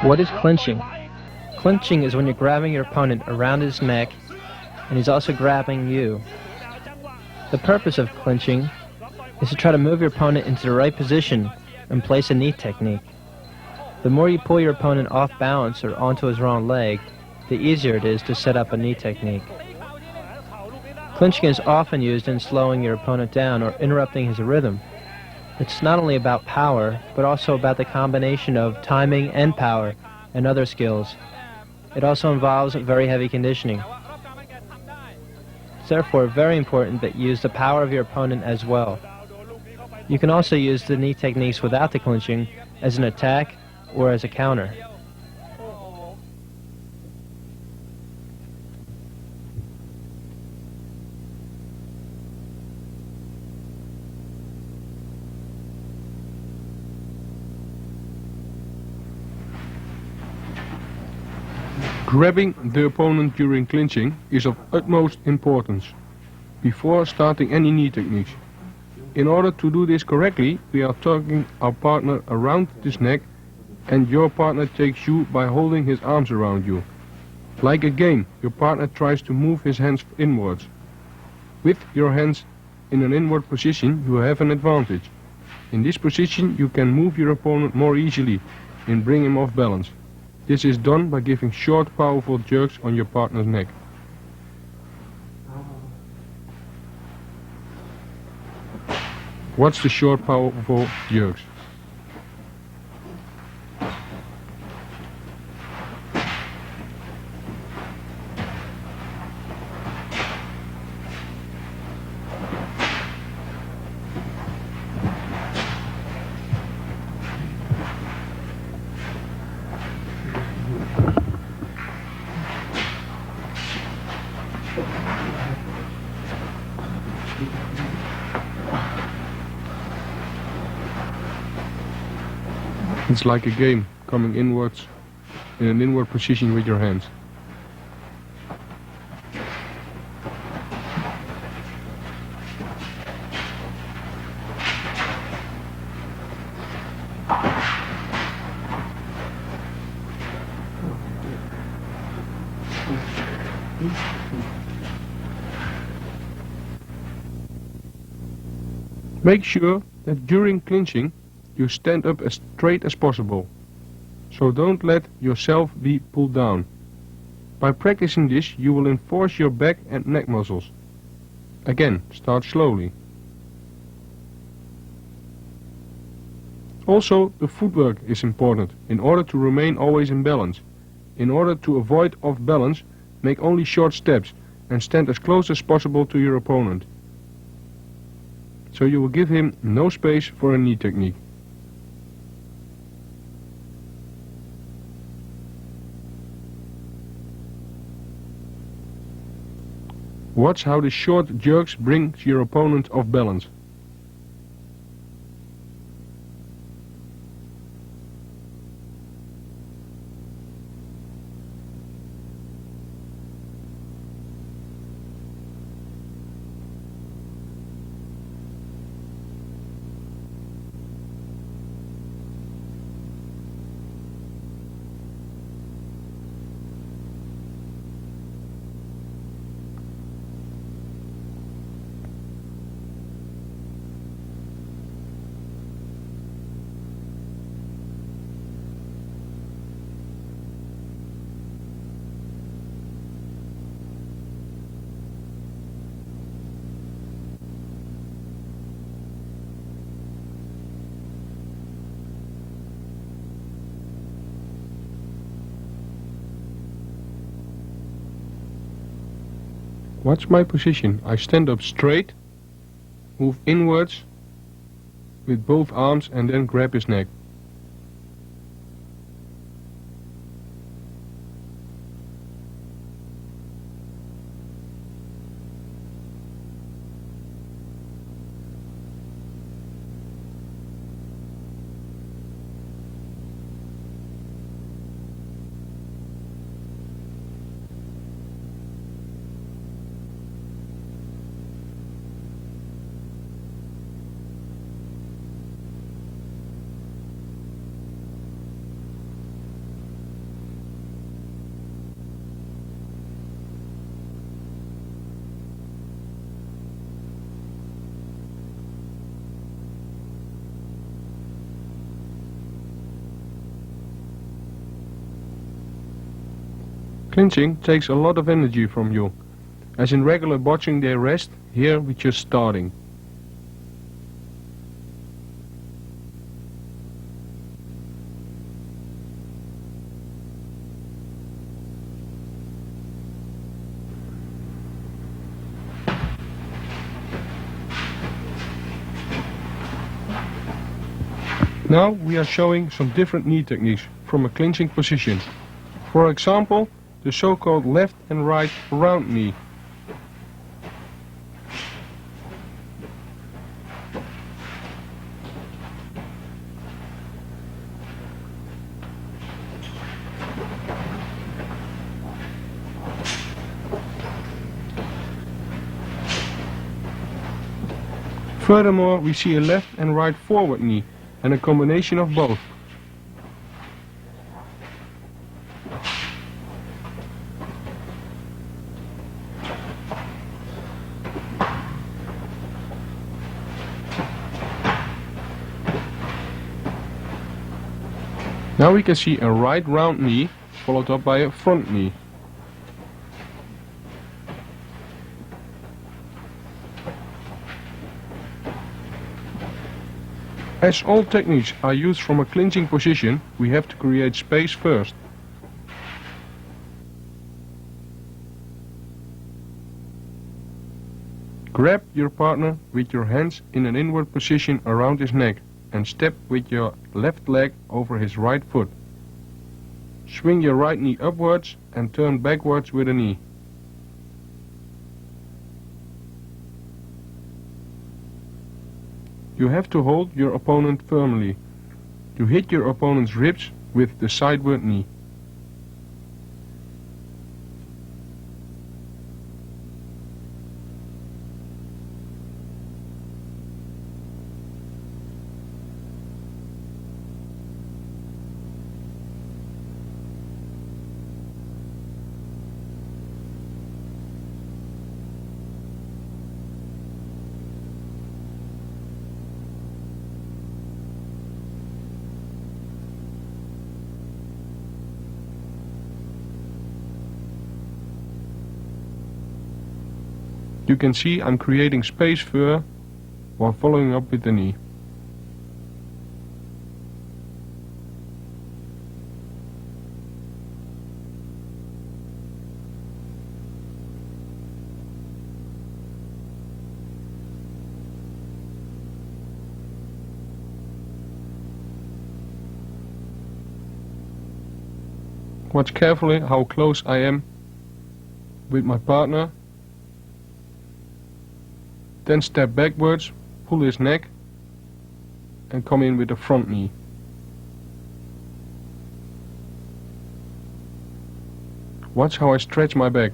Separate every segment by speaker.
Speaker 1: What is clinching? Clinching is when you're grabbing your opponent around his neck and he's also grabbing you. The purpose of clinching is to try to move your opponent into the right position and place a knee technique. The more you pull your opponent off balance or onto his wrong leg, the easier it is to set up a knee technique. Clinching is often used in slowing your opponent down or interrupting his rhythm. It's not only about power, but also about the combination of timing and power and other skills. It also involves very heavy conditioning. It's therefore very important that you use the power of your opponent as well. You can also use the knee techniques without the clinching as an attack or as a counter.
Speaker 2: Grabbing the opponent during clinching is of utmost importance before starting any knee techniques. In order to do this correctly, we are tugging our partner around his neck and your partner takes you by holding his arms around you. Like a game, your partner tries to move his hands inwards. With your hands in an inward position, you have an advantage. In this position, you can move your opponent more easily and bring him off balance. This is done by giving short, powerful jerks on your partner's neck. What's the short, powerful jerks? It's like a game, coming inwards in an inward position with your hands. Make sure that during clinching you stand up as straight as possible, so don't let yourself be pulled down. By practicing this, you will enforce your back and neck muscles. Again, start slowly. Also, the footwork is important in order to remain always in balance. In order to avoid off balance, make only short steps and stand as close as possible to your opponent, so you will give him no space for a knee technique. Watch how the short jerks bring your opponent off balance. Watch my position. I stand up straight, move inwards with both arms and then grab his neck. Clinching takes a lot of energy from you. As in regular boxing they rest, here we're just starting. Now we are showing some different knee techniques from a clinching position. For example, the so-called left and right round knee. Furthermore, we see a left and right forward knee and a combination of both. Now we can see a right round knee followed up by a front knee. As all techniques are used from a clinching position, we have to create space first. Grab your partner with your hands in an inward position around his neck and step with your left leg over his right foot. Swing your right knee upwards and turn backwards with a knee. You have to hold your opponent firmly. You hit your opponent's ribs with the sideward knee. You can see I'm creating space for while following up with the knee. Watch carefully how close I am with my partner. Then step backwards, pull his neck and come in with a front knee. Watch how I stretch my back.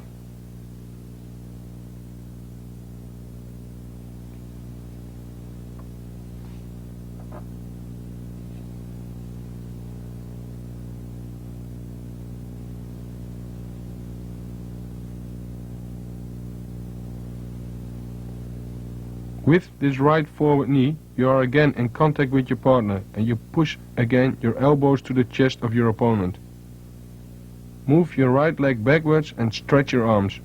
Speaker 2: With this right forward knee, you are again in contact with your partner and you push again your elbows to the chest of your opponent. Move your right leg backwards and stretch your arms.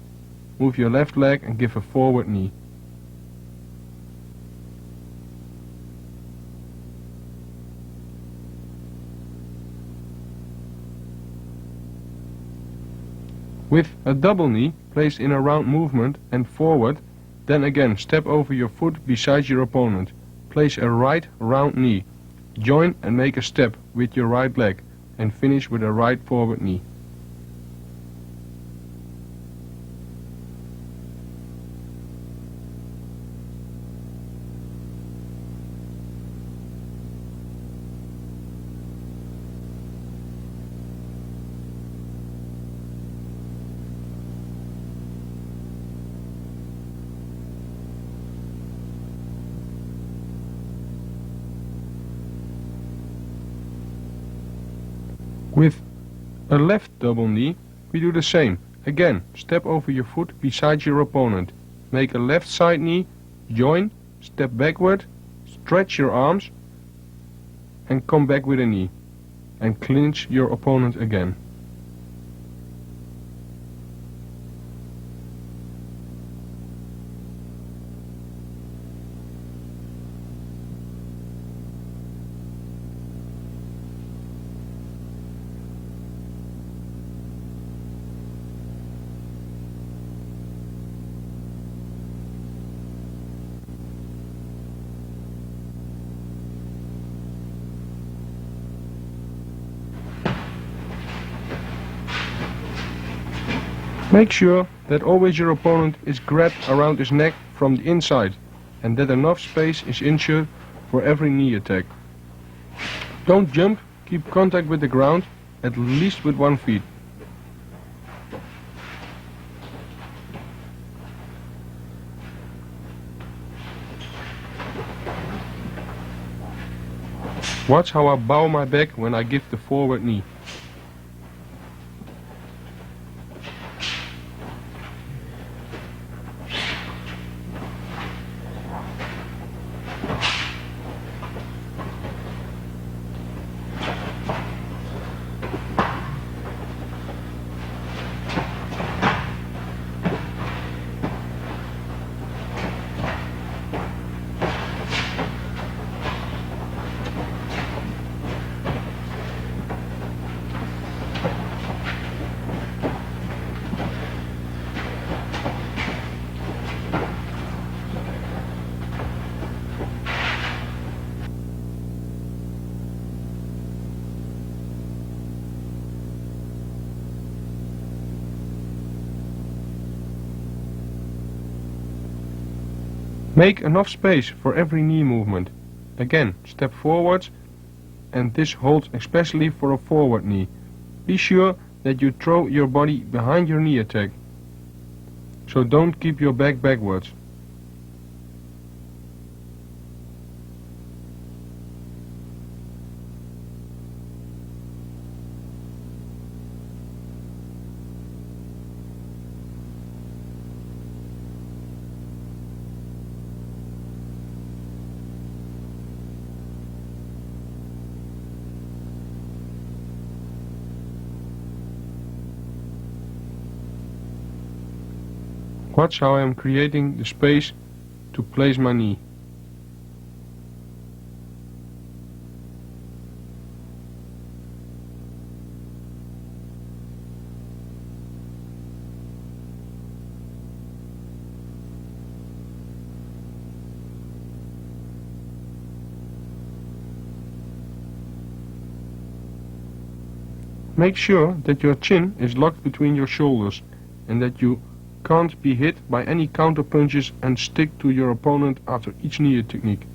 Speaker 2: Move your left leg and give a forward knee. With a double knee, place in a round movement and forward, then again step over your foot beside your opponent. Place a right round knee. Join and make a step with your right leg and finish with a right forward knee. With a left double knee, we do the same. Again, step over your foot beside your opponent. Make a left side knee, join, step backward, stretch your arms and come back with a knee. And clinch your opponent again. Make sure that always your opponent is grabbed around his neck from the inside and that enough space is ensured for every knee attack. Don't jump, keep contact with the ground, at least with 1 foot. Watch how I bow my back when I give the forward knee. Make enough space for every knee movement. Again, step forwards, and this holds especially for a forward knee. Be sure that you throw your body behind your knee attack, so don't keep your back backwards. Watch how I am creating the space to place my knee. Make sure that your chin is locked between your shoulders and that you can't be hit by any counter punches and stick to your opponent after each knee technique.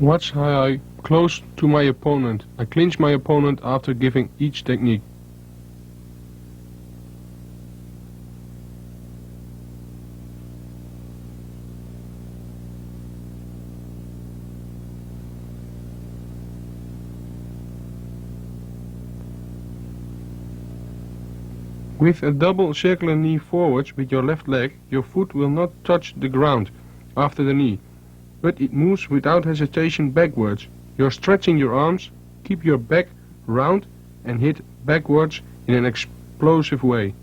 Speaker 2: Watch how I close to my opponent. I clinch my opponent after giving each technique. With a double circular knee forwards with your left leg, your foot will not touch the ground after the knee, but it moves without hesitation backwards. You're stretching your arms, keep your back round and hit backwards in an explosive way.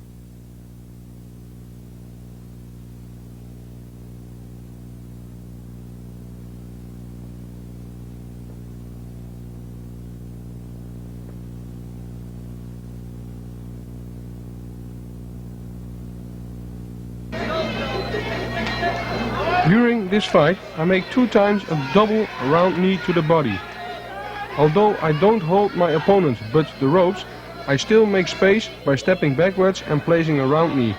Speaker 2: During this fight, I make 2 times a double round knee to the body. Although I don't hold my opponent but the ropes, I still make space by stepping backwards and placing a round knee.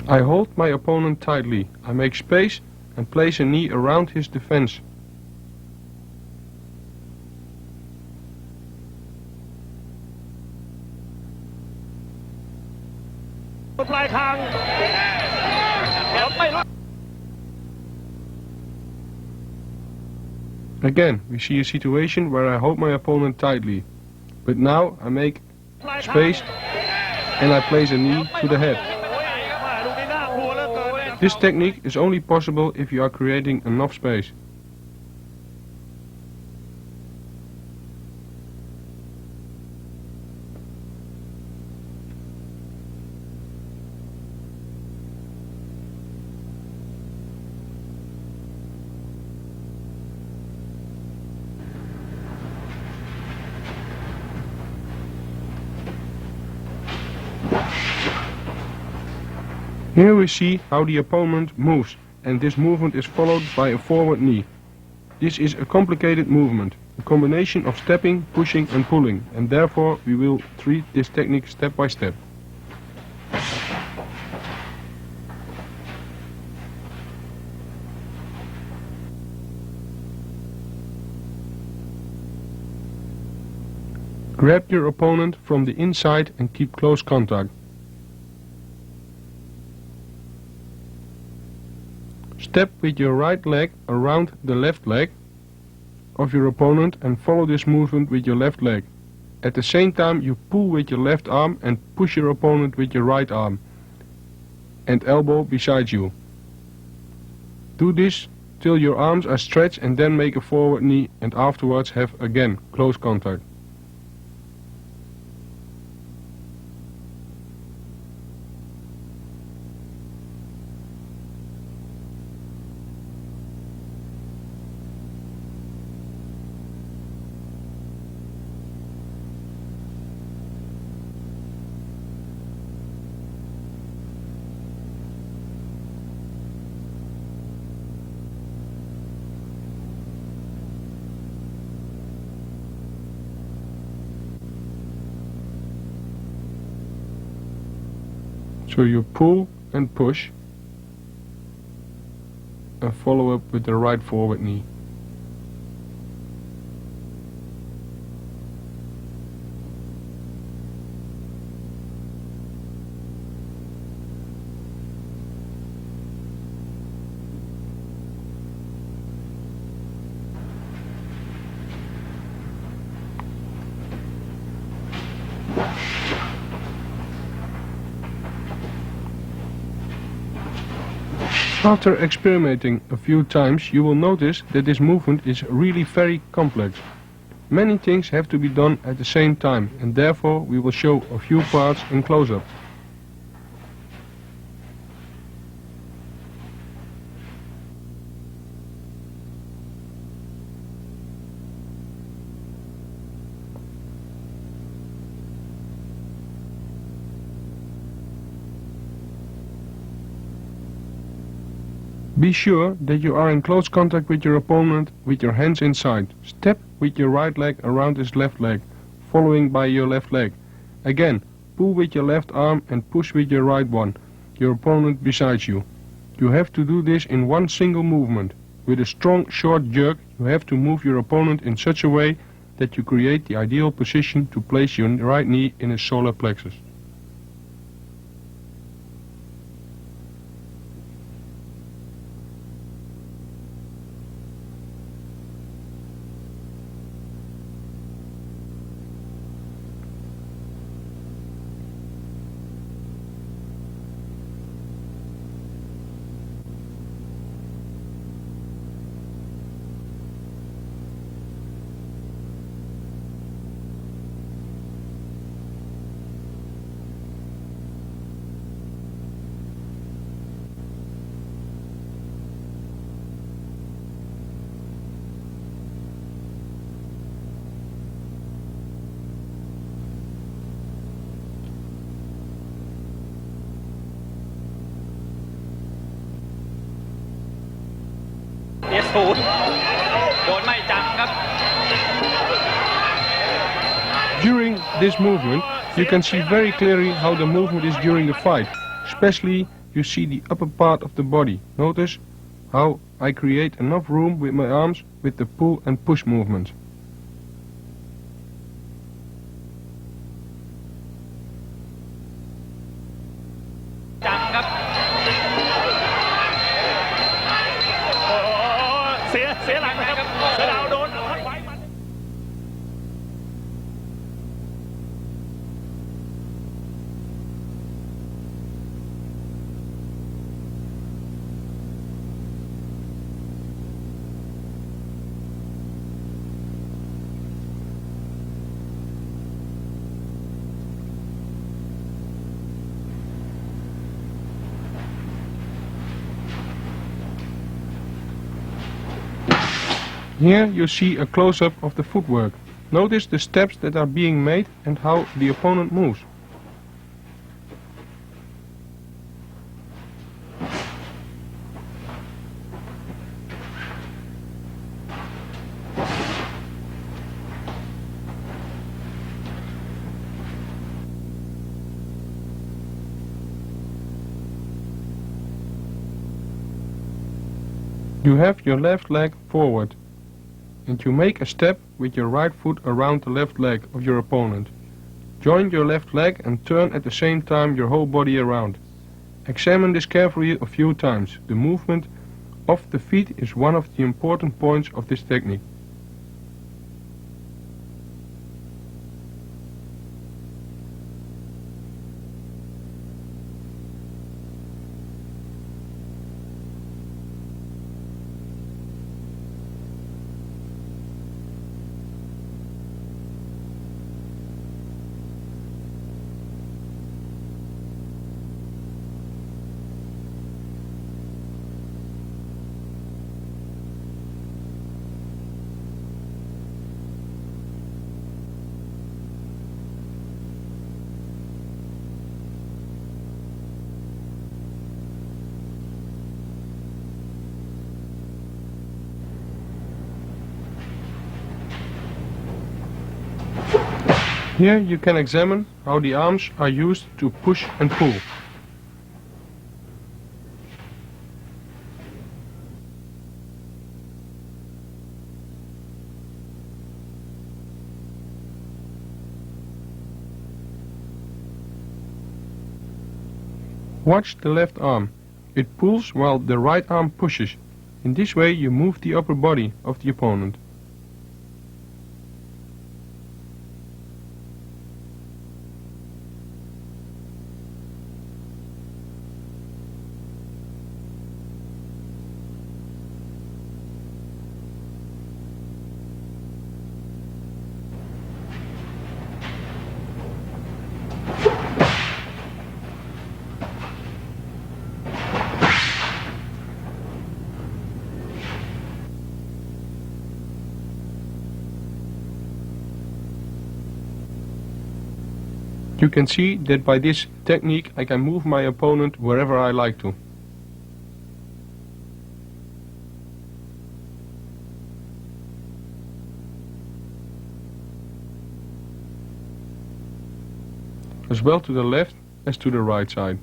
Speaker 2: I hold my opponent tightly. I make space and place a knee around his defense. Again, we see a situation where I hold my opponent tightly, but now I make space and I place a knee to the head. This technique is only possible if you are creating enough space. Here we see how the opponent moves, and this movement is followed by a forward knee. This is a complicated movement, a combination of stepping, pushing and pulling, and therefore we will treat this technique step by step. Grab your opponent from the inside and keep close contact. Step with your right leg around the left leg of your opponent and follow this movement with your left leg. At the same time you pull with your left arm and push your opponent with your right arm and elbow beside you. Do this till your arms are stretched and then make a forward knee and afterwards have again close contact. So you pull and push and follow up with the right forward knee. After experimenting a few times, you will notice that this movement is really very complex. Many things have to be done at the same time, and therefore we will show a few parts in close-up. Be sure that you are in close contact with your opponent with your hands inside. Step with your right leg around his left leg, following by your left leg. Again, pull with your left arm and push with your right one, your opponent beside you. You have to do this in one single movement. With a strong short jerk, you have to move your opponent in such a way that you create the ideal position to place your right knee in his solar plexus. During this movement, you can see very clearly how the movement is during the fight. Especially you see the upper part of the body. Notice how I create enough room with my arms with the pull and push movement. Here you see a close-up of the footwork. Notice the steps that are being made and how the opponent moves. You have your left leg forward, and you make a step with your right foot around the left leg of your opponent. Join your left leg and turn at the same time your whole body around. Examine this carefully a few times. The movement of the feet is one of the important points of this technique. Here you can examine how the arms are used to push and pull. Watch the left arm. It pulls while the right arm pushes. In this way you move the upper body of the opponent. You can see that by this technique I can move my opponent wherever I like to. as well to the left as to the right side.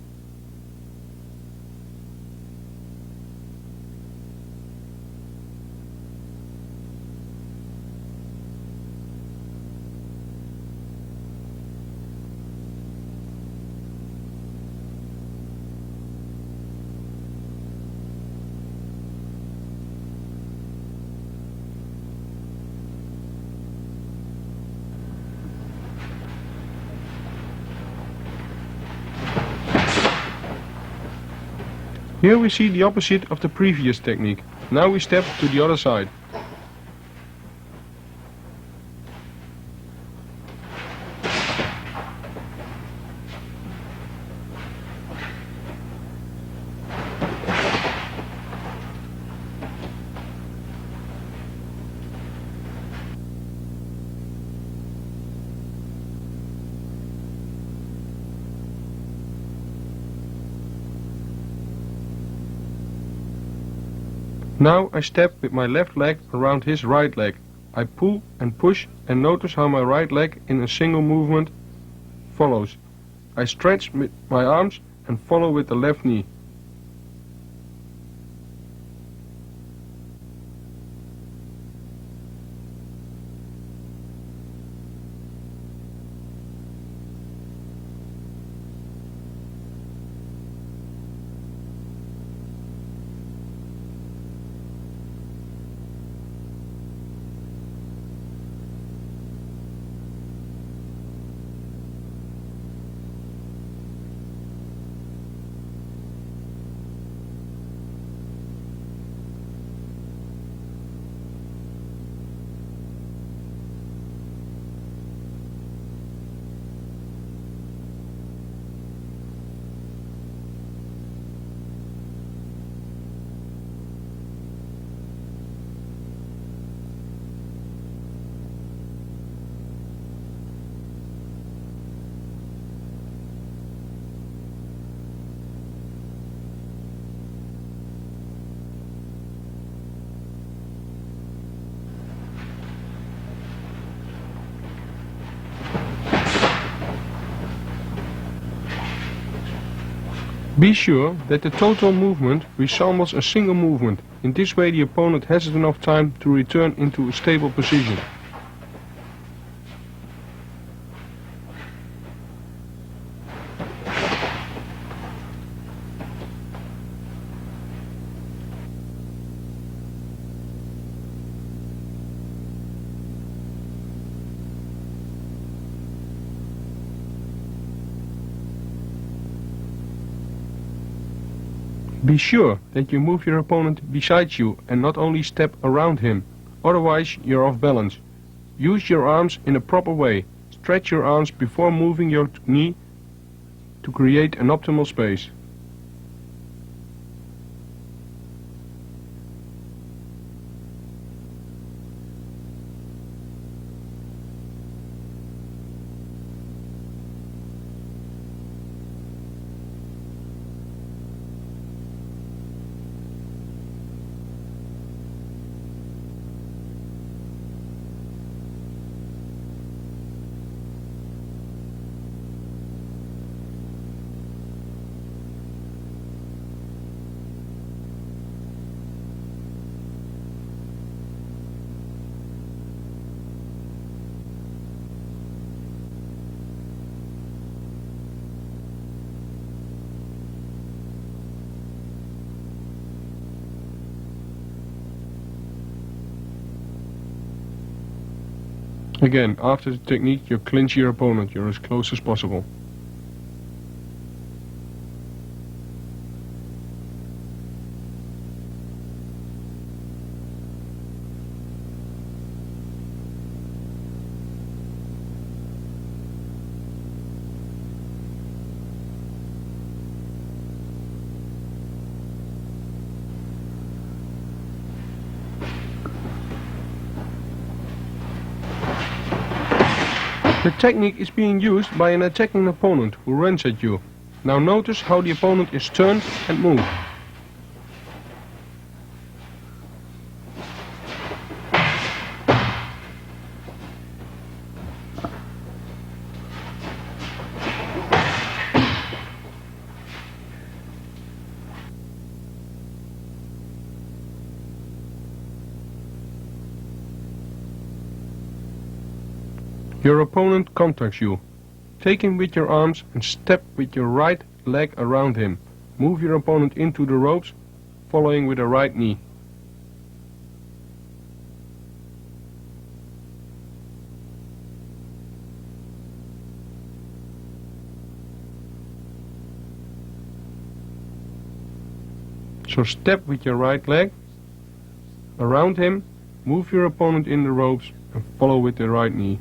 Speaker 2: Here we see the opposite of the previous technique. Now we step to the other side. Now I step with my left leg around his right leg. I pull and push and notice how my right leg in a single movement follows. I stretch with my arms and follow with the left knee. Be sure that the total movement resembles a single movement. In this way the opponent has enough time to return into a stable position. Be sure that you move your opponent beside you and not only step around him, otherwise you're off balance. Use your arms in a proper way. Stretch your arms before moving your knee to create an optimal space. Again, after the technique you clinch your opponent, you're as close as possible. The technique is being used by an attacking opponent who runs at you. Now notice how the opponent is turned and moved. Your opponent contacts you. Take him with your arms and step with your right leg around him. Move your opponent into the ropes, following with a right knee. So step with your right leg around him, move your opponent in the ropes and follow with the right knee.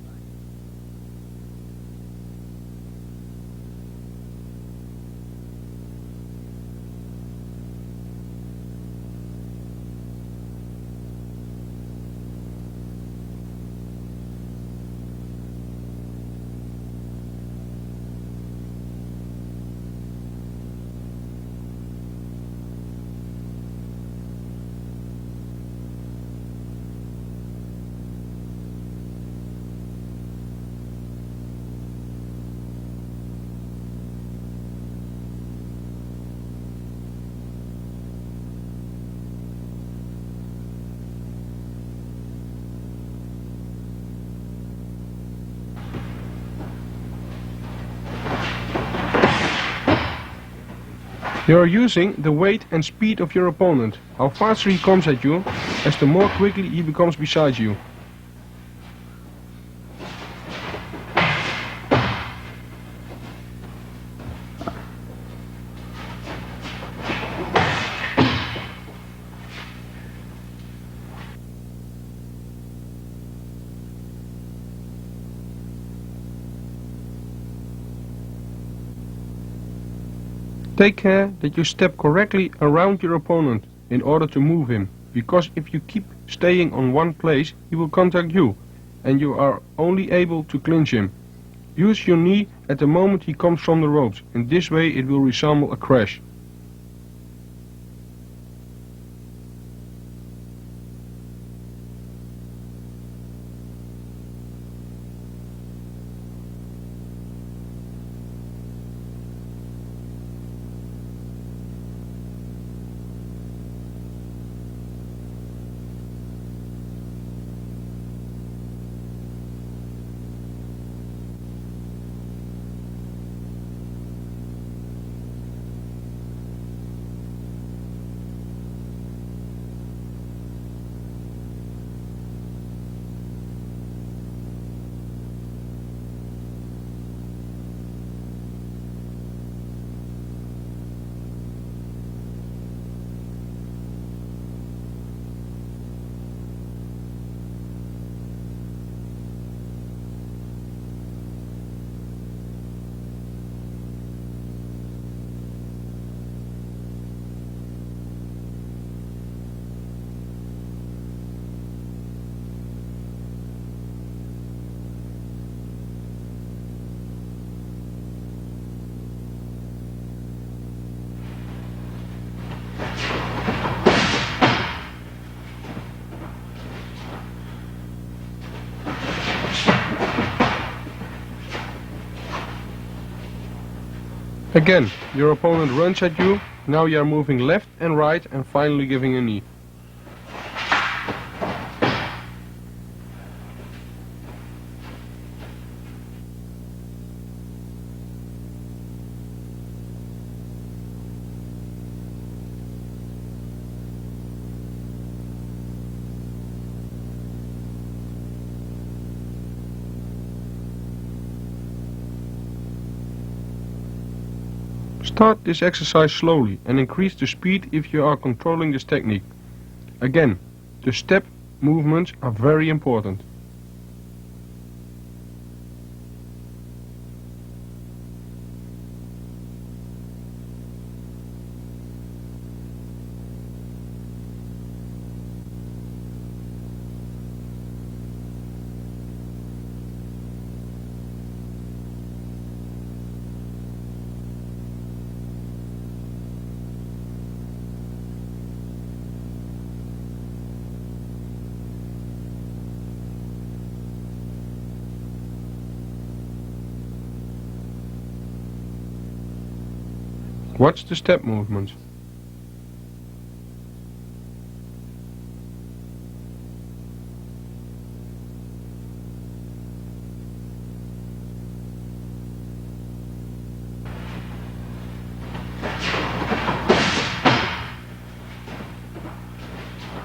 Speaker 2: You are using the weight and speed of your opponent. How faster he comes at you, as the more quickly he becomes beside you. Take care that you step correctly around your opponent in order to move him, because if you keep staying on one place, he will contact you, and you are only able to clinch him. Use your knee at the moment he comes from the ropes. In this way it will resemble a crash. Again, your opponent runs at you. Now you are moving left and right and finally giving a knee. Start this exercise slowly and increase the speed if you are controlling this technique. Again, the step movements are very important. Watch the step movements.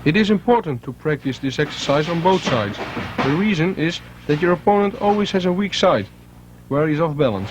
Speaker 2: It is important to practice this exercise on both sides. The reason is that your opponent always has a weak side, where he is off balance.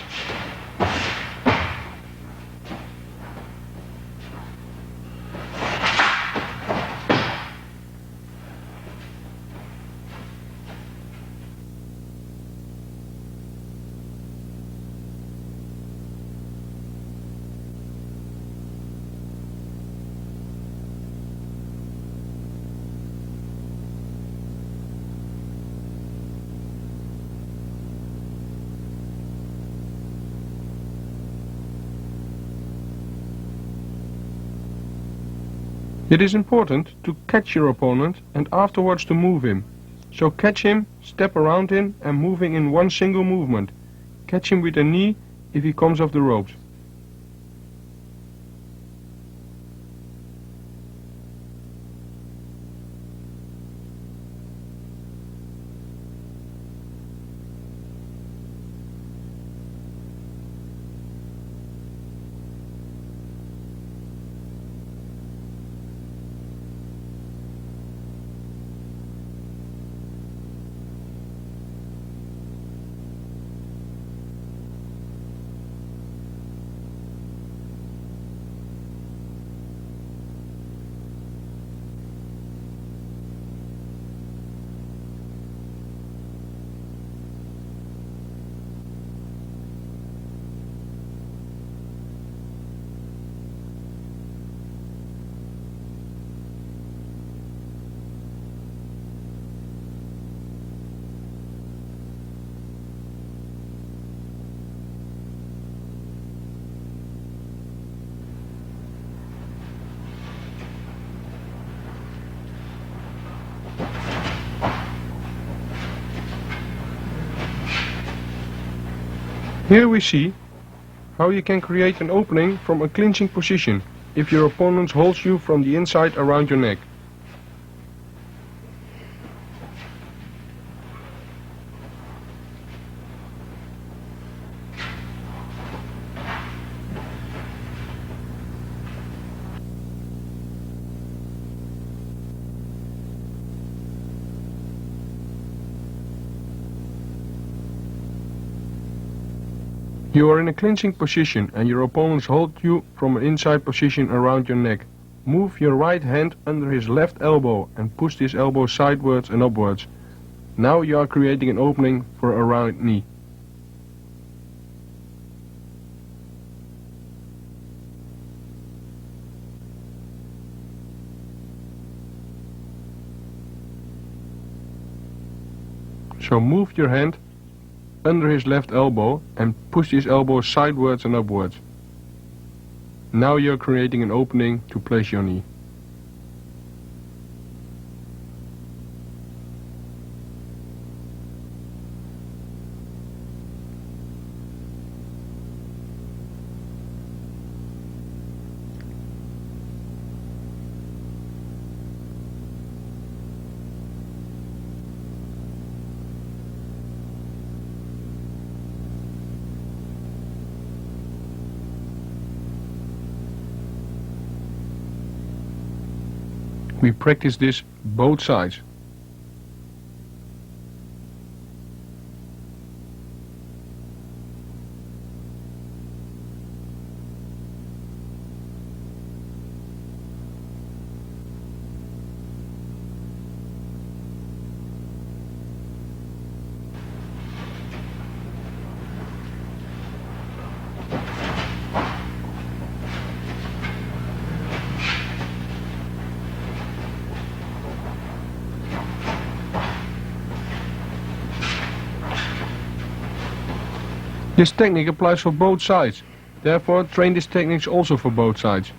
Speaker 2: It is important to catch your opponent and afterwards to move him. So catch him, step around him and moving in one single movement. Catch him with a knee if he comes off the ropes. Here we see how you can create an opening from a clinching position if your opponent holds you from the inside around your neck. You are in a clinching position and your opponents hold you from an inside position around your neck. Move your right hand under his left elbow and push this elbow sidewards and upwards. Now you are creating an opening for a right knee. So move your hand under his left elbow and push his elbow sidewards and upwards. Now you're creating an opening to place your knee. We practice this both sides. This technique applies for both sides, therefore train this technique also for both sides.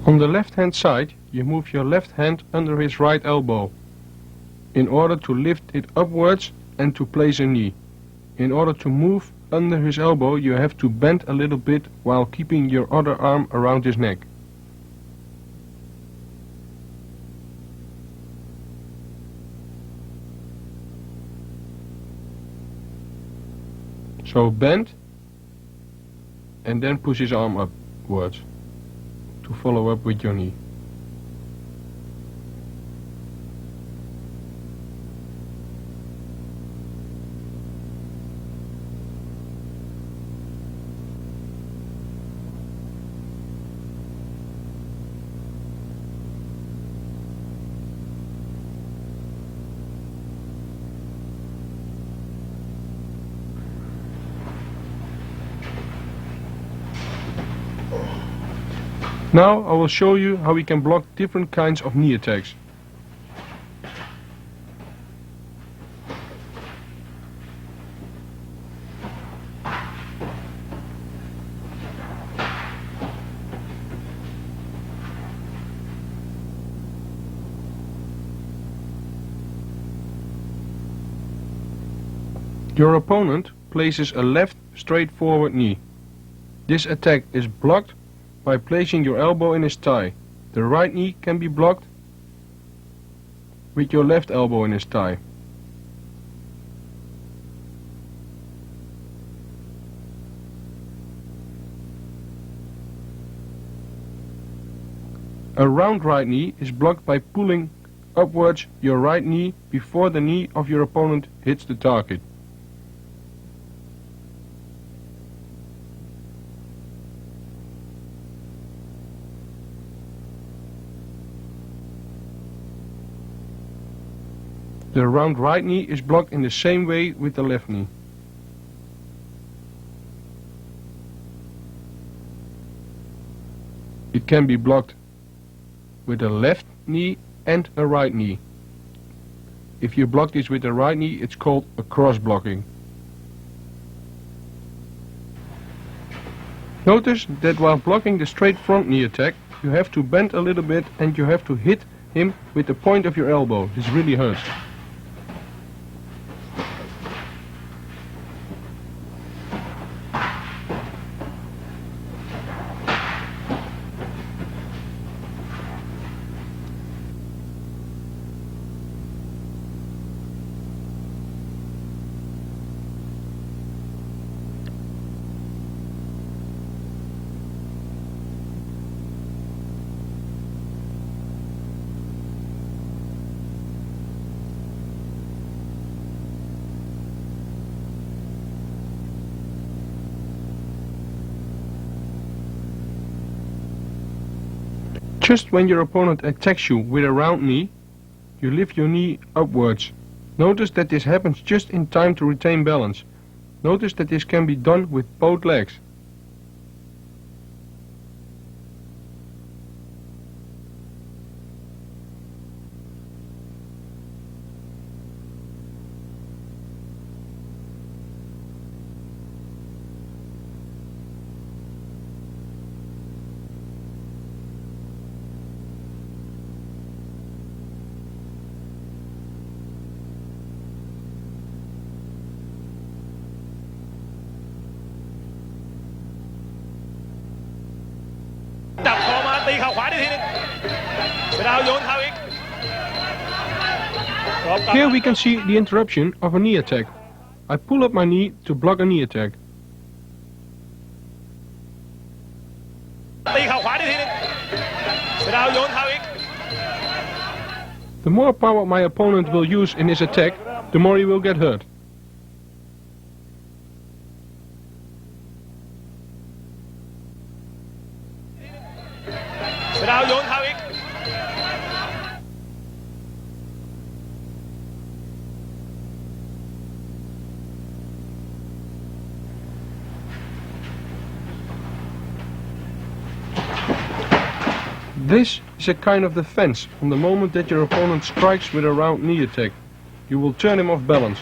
Speaker 2: On the left hand side, you move your left hand under his right elbow in order to lift it upwards and to place a knee. In order to move under his elbow, you have to bend a little bit while keeping your other arm around his neck. So bend and then push his arm upwards to follow up with your knee. Now I will show you how we can block different kinds of knee attacks. Your opponent places a left straight forward knee. This attack is blocked by placing your elbow in his thigh. The right knee can be blocked with your left elbow in his thigh. A round right knee is blocked by pulling upwards your right knee before the knee of your opponent hits the target. The round right knee is blocked in the same way with the left knee. It can be blocked with a left knee and a right knee. If you block this with the right knee, it's called a cross blocking. Notice that while blocking the straight front knee attack, you have to bend a little bit and you have to hit him with the point of your elbow. This really hurts. Just when your opponent attacks you with a round knee, you lift your knee upwards. Notice that this happens just in time to retain balance. Notice that this can be done with both legs. Here we can see the interruption of a knee attack. I pull up my knee to block a knee attack. The more power my opponent will use in his attack, the more he will get hurt. This is a kind of defense on the moment that your opponent strikes with a round knee attack. You will turn him off balance.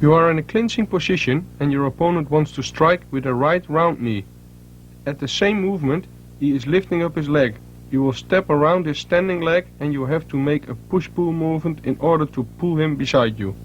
Speaker 2: You are in a clinching position and your opponent wants to strike with a right round knee. At the same movement, he is lifting up his leg. You will step around his standing leg and you have to make a push-pull movement in order to pull him beside you.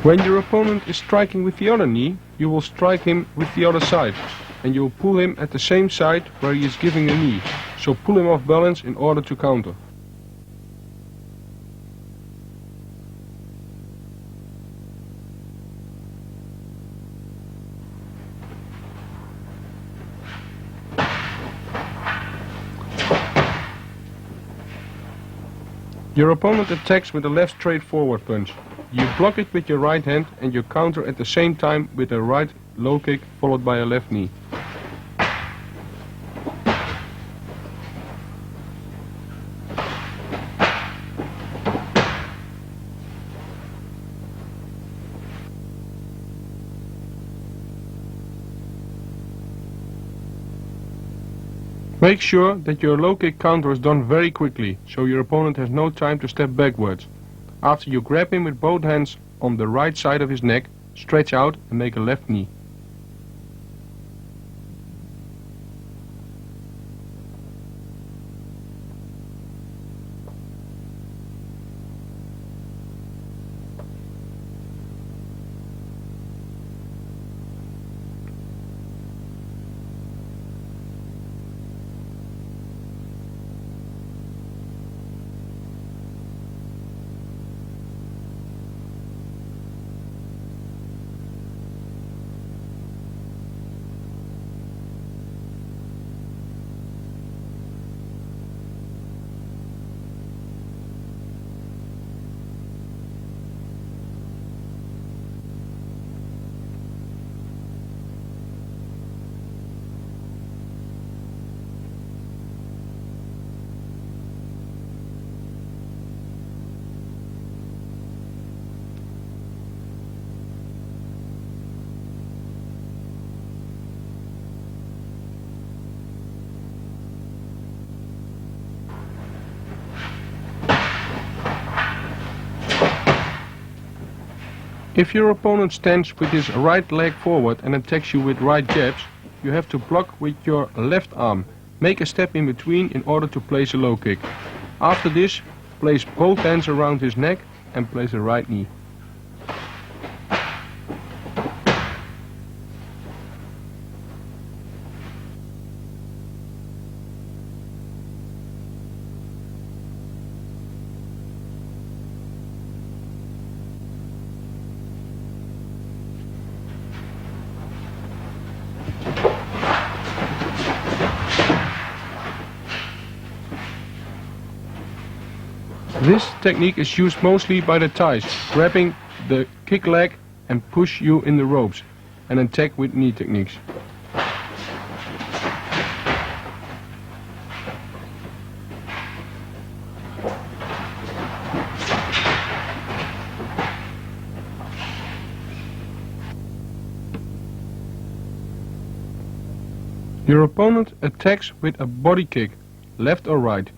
Speaker 2: When your opponent is striking with the other knee, you will strike him with the other side, and you will pull him at the same side where he is giving the knee, so pull him off balance in order to counter. Your opponent attacks with a left straight forward punch. You block it with your right hand and you counter at the same time with a right low kick followed by a left knee. Make sure that your low kick counter is done very quickly, so your opponent has no time to step backwards. After you grab him with both hands on the right side of his neck, stretch out and make a left knee. If your opponent stands with his right leg forward and attacks you with right jabs, you have to block with your left arm. Make a step in between in order to place a low kick. After this, place both hands around his neck and place a right knee. This technique is used mostly by the Thais, grabbing the kick leg and push you in the ropes, and attack with knee techniques. Your opponent attacks with a body kick, left or right.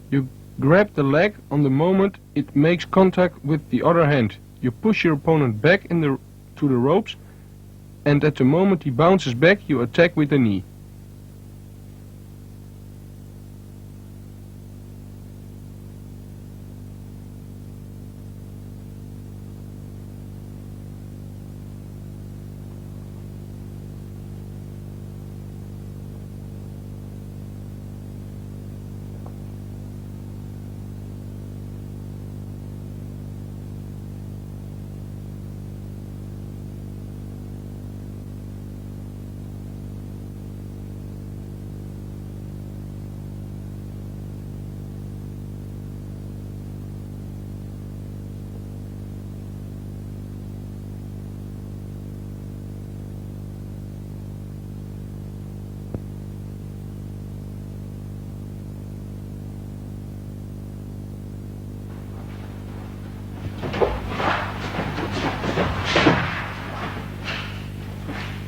Speaker 2: You grab the leg on the moment it makes contact with the other hand. You push your opponent back to the ropes, and at the moment he bounces back, you attack with the knee.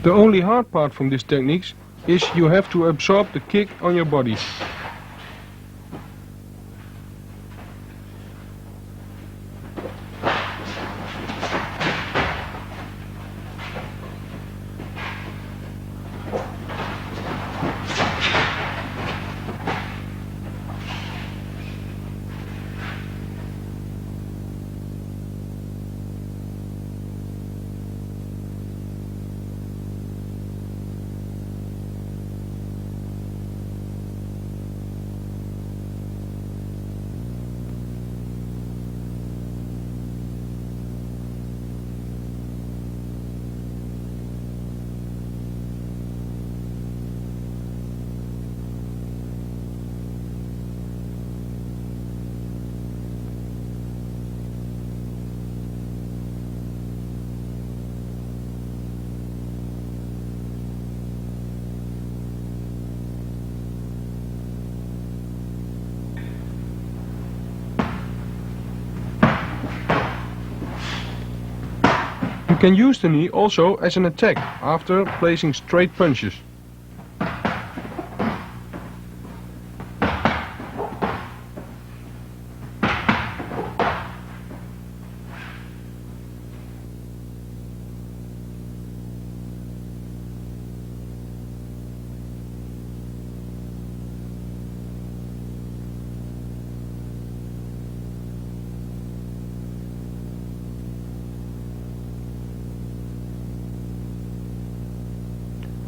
Speaker 2: The only hard part from this technique is you have to absorb the kick on your body. You can use the knee also as an attack after placing straight punches.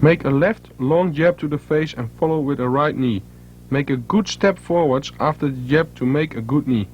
Speaker 2: Make a left long jab to the face and follow with a right knee. Make a good step forwards after the jab to make a good knee.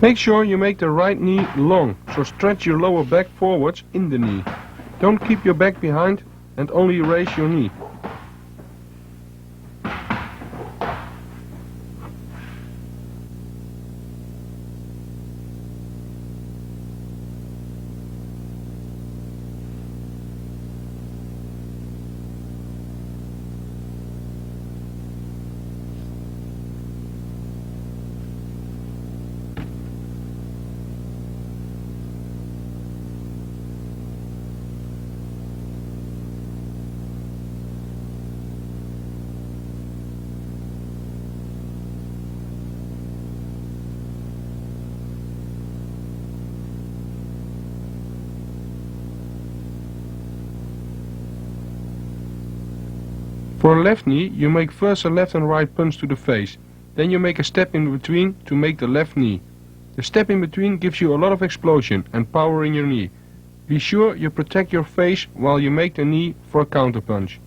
Speaker 2: Make sure you make the right knee long, so stretch your lower back forwards in the knee. Don't keep your back behind and only raise your knee. For a left knee, you make first a left and right punch to the face. Then you make a step in between to make the left knee. The step in between gives you a lot of explosion and power in your knee. Be sure you protect your face while you make the knee for a counter punch.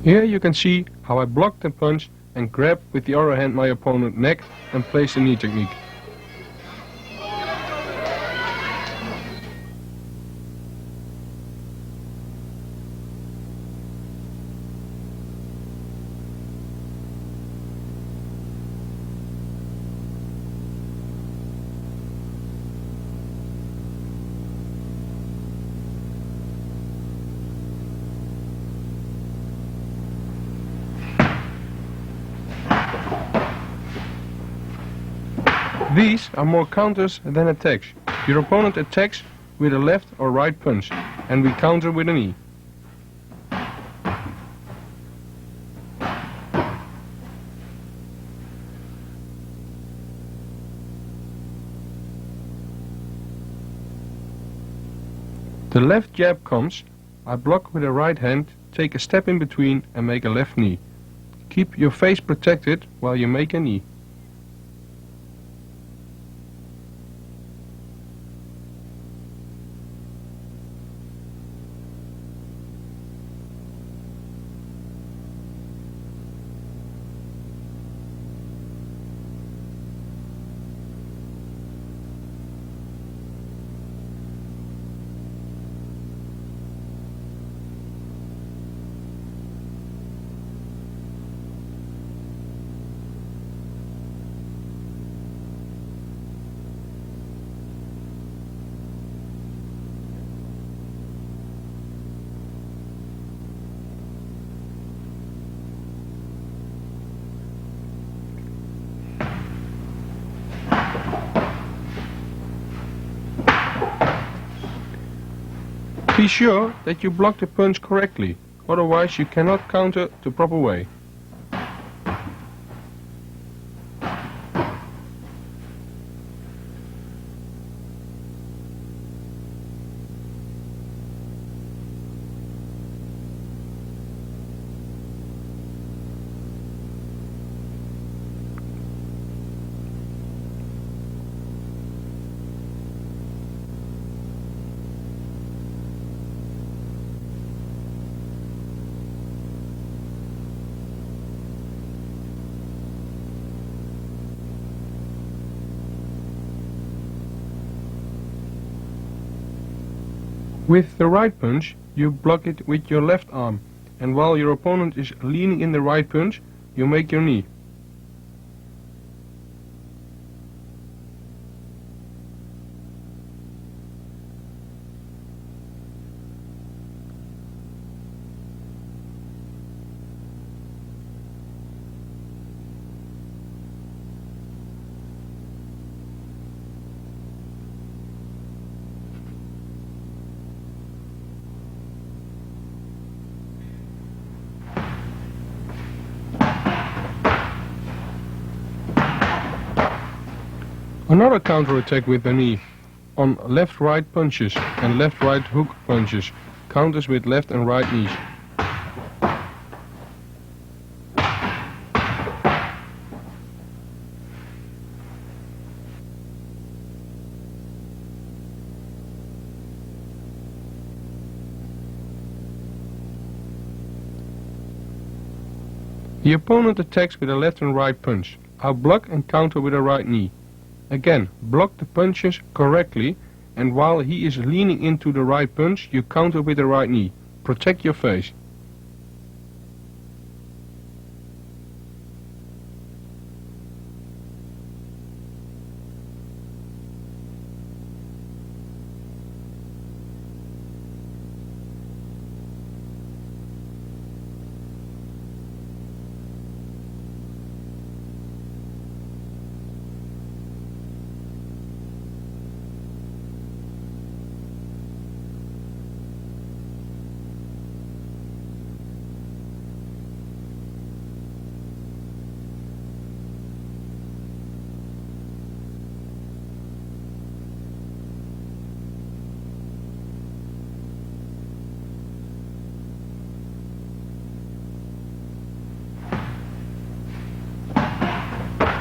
Speaker 2: Here you can see how I block the punch and grab with the other hand my opponent's neck and place the knee technique. These are more counters than attacks. Your opponent attacks with a left or right punch, and we counter with a knee. The left jab comes, I block with the right hand, take a step in between and make a left knee. Keep your face protected while you make a knee. Be sure that you block the punch correctly, otherwise you cannot counter the proper way. With the right punch, you block it with your left arm, and while your opponent is leaning in the right punch, you make your knee. Another counter-attack with the knee on left-right punches and left-right hook punches, counters with left and right knees. The opponent attacks with a left and right punch. I'll block and counter with a right knee. Again, block the punches correctly, and while he is leaning into the right punch, you counter with the right knee. Protect your face.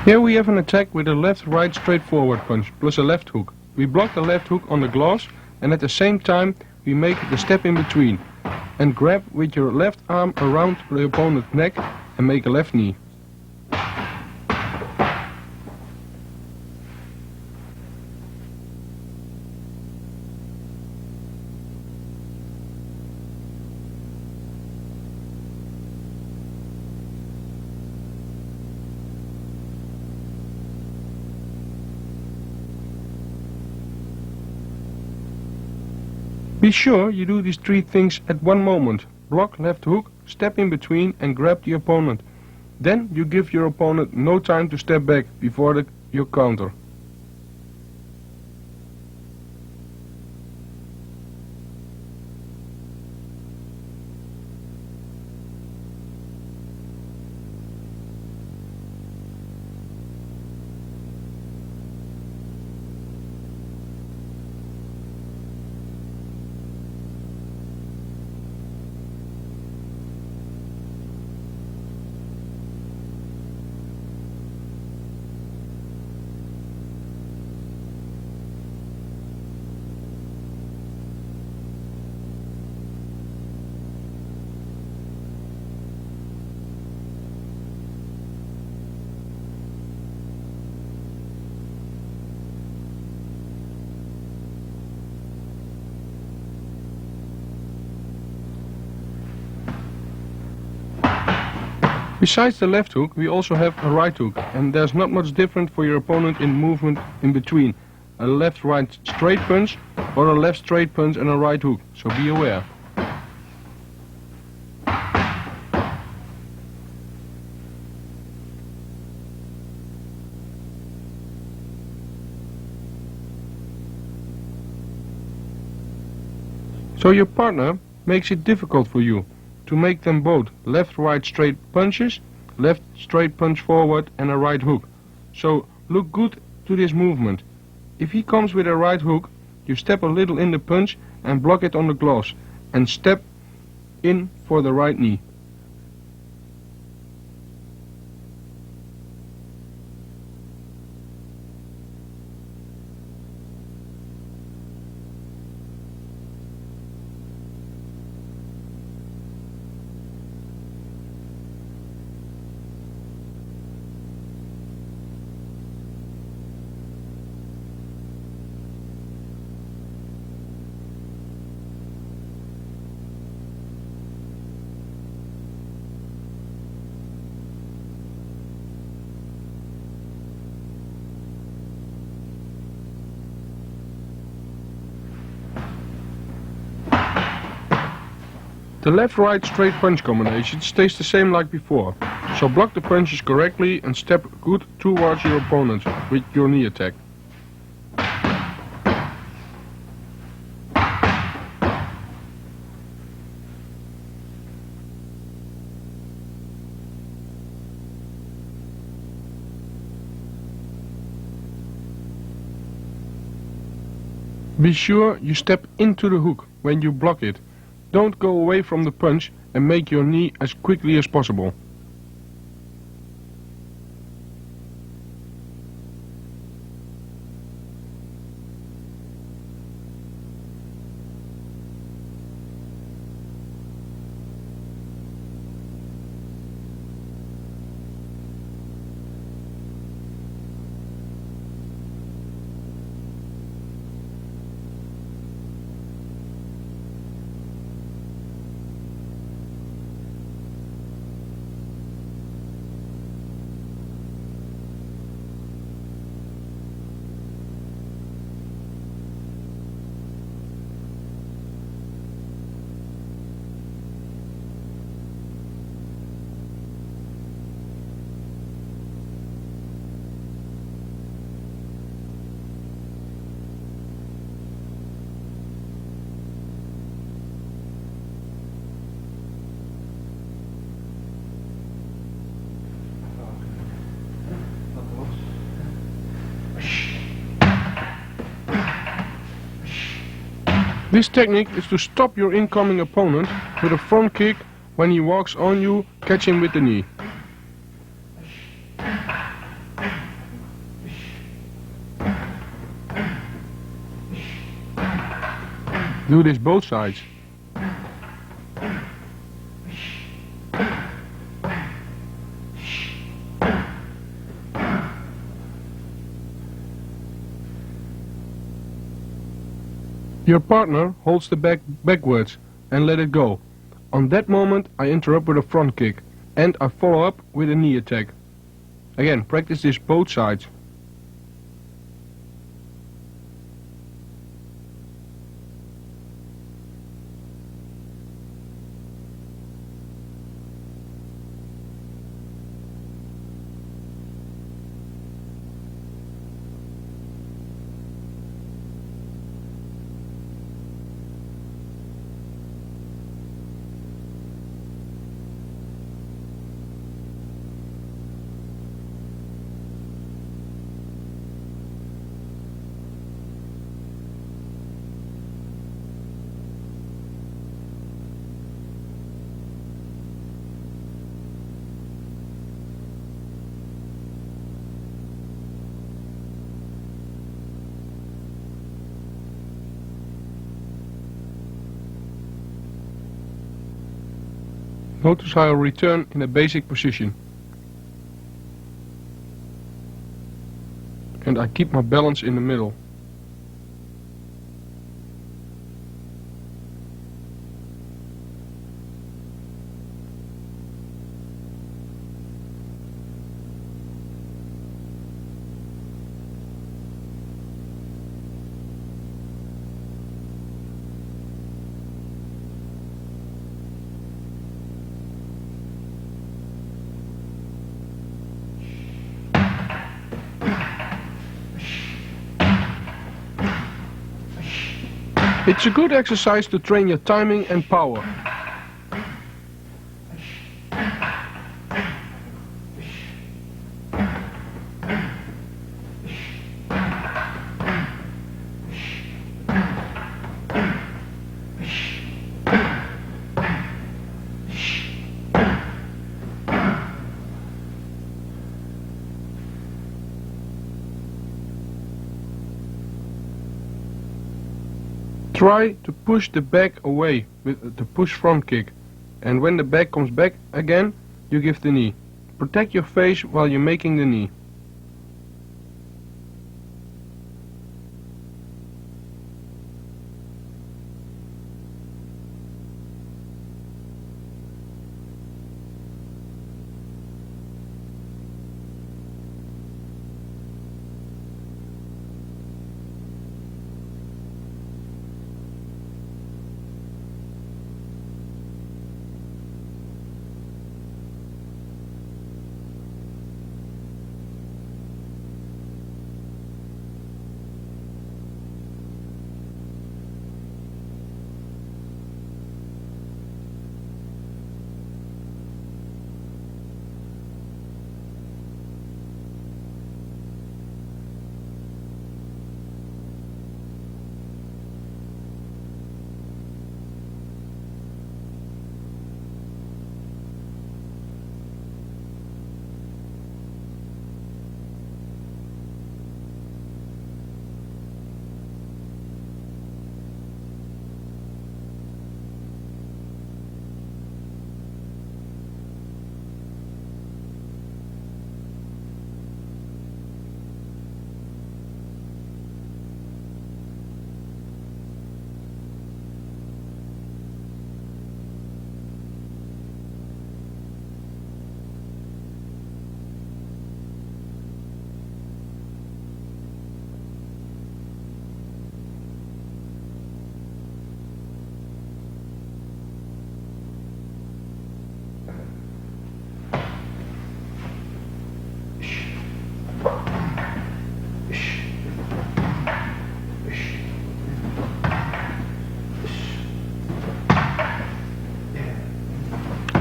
Speaker 2: Here we have an attack with a left-right straightforward punch plus a left hook. We block the left hook on the gloves, and at the same time we make the step in between and grab with your left arm around the opponent's neck and make a left knee. Be sure you do these three things at one moment. Block left hook, step in between and grab the opponent. Then you give your opponent no time to step back before your counter. Besides the left hook, we also have a right hook, and there's not much different for your opponent in movement in between a left-right straight punch or a left straight punch and a right hook, so be aware. So your partner makes it difficult for you to make them both left-right straight punches, left straight punch forward and a right hook. So look good to this movement. If he comes with a right hook, you step a little in the punch and block it on the gloves and step in for the right knee. The left-right straight punch combination stays the same like before, so block the punches correctly and step good towards your opponent with your knee attack. Be sure you step into the hook when you block it. Don't go away from the punch and make your knee as quickly as possible. This technique is to stop your incoming opponent with a front kick when he walks on you, catch him with the knee. Do this both sides. Your partner holds the bag backwards and let it go. On that moment I interrupt with a front kick and I follow up with a knee attack. Again, practice this both sides. Notice how I return in a basic position. And I keep my balance in the middle. It's a good exercise to train your timing and power. Try to push the back away with the push front kick, and when the back comes back again, you give the knee. Protect your face while you're making the knee.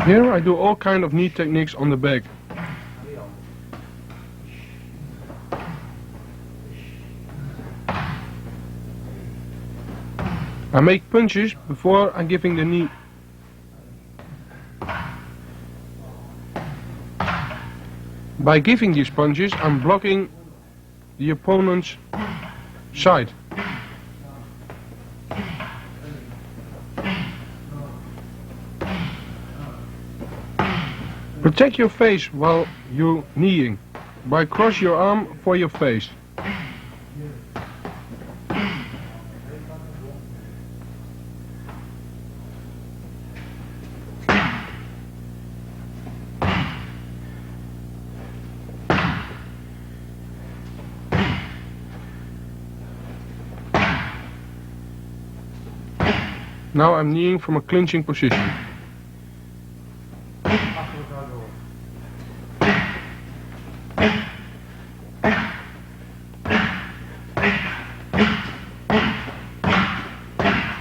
Speaker 2: Here I do all kind of knee techniques on the back. I make punches before I'm giving the knee. By giving these punches, I'm blocking the opponent's side. Protect your face while you're kneeing. By cross your arm for your face. Now I'm kneeing from a clinching position.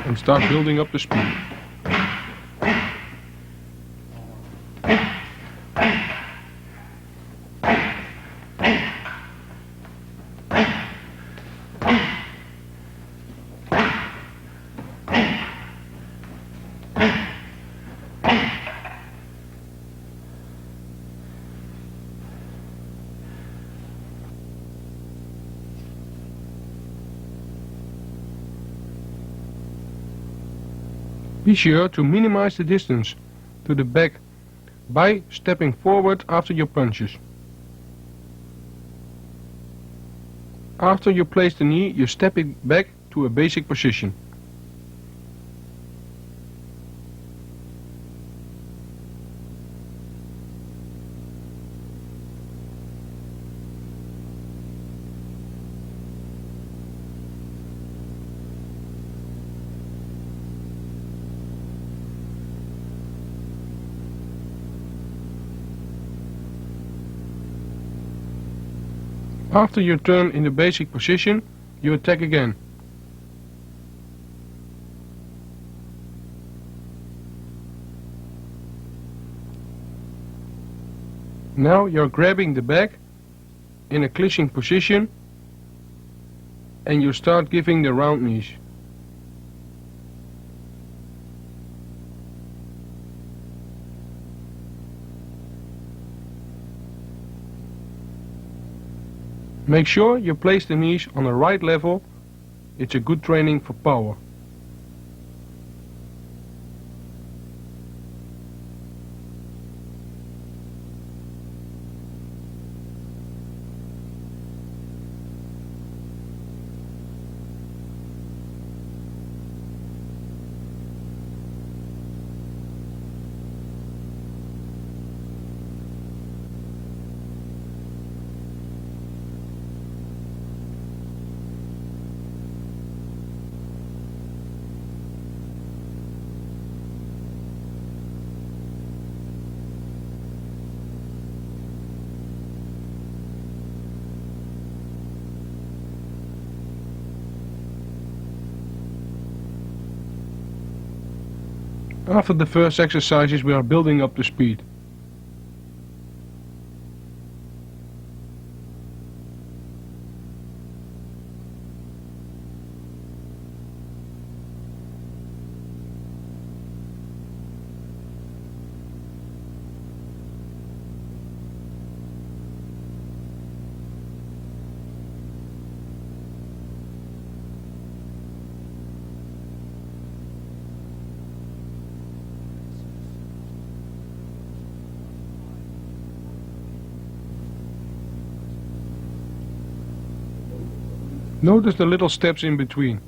Speaker 2: And start building up the speed. Be sure to minimize the distance to the back by stepping forward after your punches. After you place the knee, you step it back to a basic position. After you turn in the basic position, you attack again. Now you're grabbing the back in a clinching position and you start giving the round knees. Make sure you place the knees on the right level. It's a good training for power. After the first exercises we are building up the speed. Notice the little steps in between.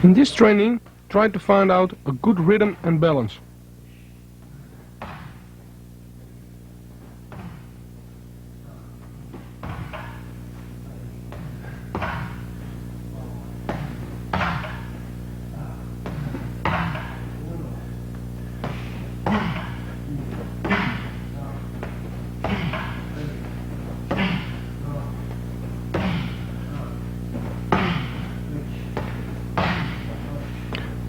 Speaker 2: In this training, try to find out a good rhythm and balance.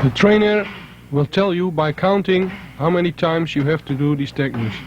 Speaker 2: The trainer will tell you by counting how many times you have to do these techniques.